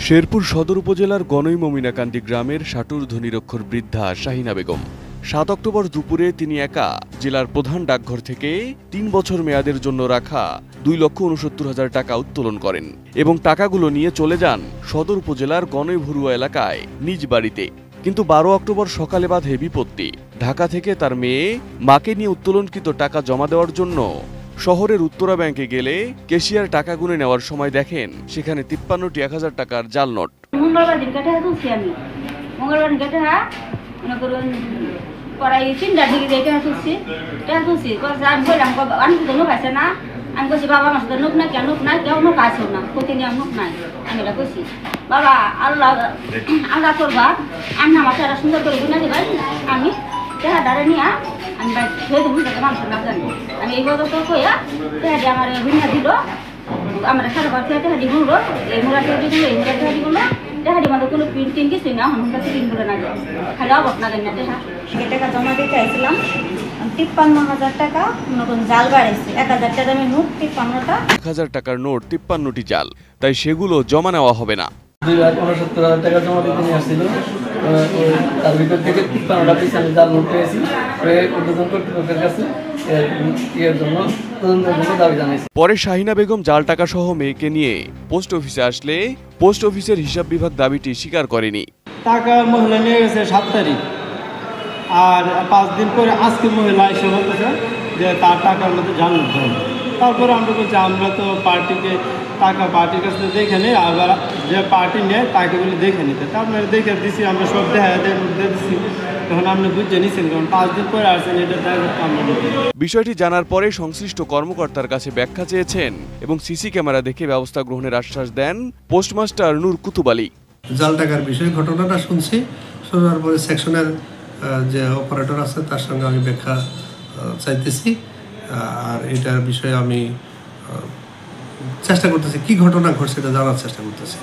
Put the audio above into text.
শেরপুর সদর উপজেলার গনই মমিনাকান্দি গ্রামের ষাটুর ধনীরক্ষর বৃদ্ধা শাহিনা বেগম ৭ অক্টোবর দুপুরে তিনি একা জেলার প্রধান ডাকঘর থেকে ৩ বছর মেয়াদের জন্য রাখা ২,৬৯,০০০ টাকা উত্তোলন করেন এবং টাকাগুলো নিয়ে চলে যান সদর উপজেলার গনই ভরুয়া এলাকায় নিজ বাড়িতে। কিন্তু ১২ অক্টোবর সকালে বাধে বিপত্তি। ঢাকা থেকে তার মেয়ে মাকে নিয়ে উত্তোলনকৃত টাকা জমা দেওয়ার জন্য শহরের উত্তরা ব্যাংকে গেলে ক্যাশিয়ার টাকা গুনে নেওয়ার সময় দেখেন সেখানে ৫৩টি ১,০০০ টাকার জাল নোট। মঙ্গলবার দিন কাটা তুলছি আমি, মঙ্গলবার দিন কাটা মনে করুন পড়াই ৩টার দিকে যাই টাকা তুলছি আমি বললাম আমি তো নোক আছে না, আমি বলছি বাবা আমার সাথে নোক নাই কেন নোক নাই কেউ নোক আসেও না, প্রতিদিন নোক নাই। আমি এটা বলছি বাবা আল্লাহ আল্লাহ করবা আমি আমার টাকা সুন্দর করে গুনে দিবেন, আমি টাকা দাঁড়ে নিয়ে আমি ধুয়ে দেবো যাতে মানুষ না জানি। আমি এই কথা তো কইয়া টাকাটি আমার গুণা দিল, আমরা সারা বার থেকে টাকাটি গুনলো, এই মোড়া টাকাটি গুলো এই মোড়া টাকাটি গুলো টাকাটি আমাদের কোনো প্রিন্টিং কিছুই না, আমার কাছে প্রিন্ট করে না যায় খালি অবস্থা না জানি না টাকা। এই টাকা জমা দিতে আসছিলাম ৫৩,০০০ টাকা নতুন জাল বাড়াইছে, ১,০০০ টাকা আমি নোট ৫৩টা, ১,০০০ টাকার নোট ৫৩টি জাল, তাই সেগুলো জমা নেওয়া হবে না। ২,৬৯,০০০ টাকা জমা দিতে নিয়ে আসছিল, তার ভিতর থেকে ৫৩টা পিস আমি জাল নোট পেয়েছি, উদ্বোধন কর্তৃপক্ষের কাছে এর জন্য তদন্তের জন্য দাবি জানাইছি। পরে শাহিনা বেগম জাল টাকা সহ মেয়েকে নিয়ে পোস্ট অফিসে আসলে পোস্ট অফিসের হিসাব বিভাগ দাবিটি স্বীকার করেনি। টাকা মহিলা নিয়ে গেছে ৭ তারিখ, আর ৫ দিন পরে আজকে মহিলা এসে বলতেছে যে তার টাকার মধ্যে জাল নোট হবে। তারপরে আমরা বলছি আমরা তো পার্টিকে টাকা পার্টির কাছে দেখে নিই, আবার যে পার্টি নেয় তাকে বলে দেখে নিতে, তারপরে দেখে দিছি আমরা সব দেখা দিয়ে দিচ্ছি। তখন আপনি বুঝে নিচ্ছেন কারণ 5 দিন পরে আসছেন, এটা আমরা বিষয়টি জানার পরে সংশ্লিষ্ট কর্মকর্তার কাছে ব্যাখ্যা চেয়েছেন এবং সিসি ক্যামেরা দেখে ব্যবস্থা গ্রহণের আশ্বাস দেন পোস্টমাস্টার নূর কুতুব আলী। জাল টাকার বিষয়ে ঘটনাটা শুনছি, শোনার পরে সেকশনের যে অপারেটর আছে তার সঙ্গে আমি ব্যাখ্যা চাইতেছি, আর এটার বিষয়ে আমি চেষ্টা করতেছি কি ঘটনা ঘটছে এটা জানার চেষ্টা করতেছি।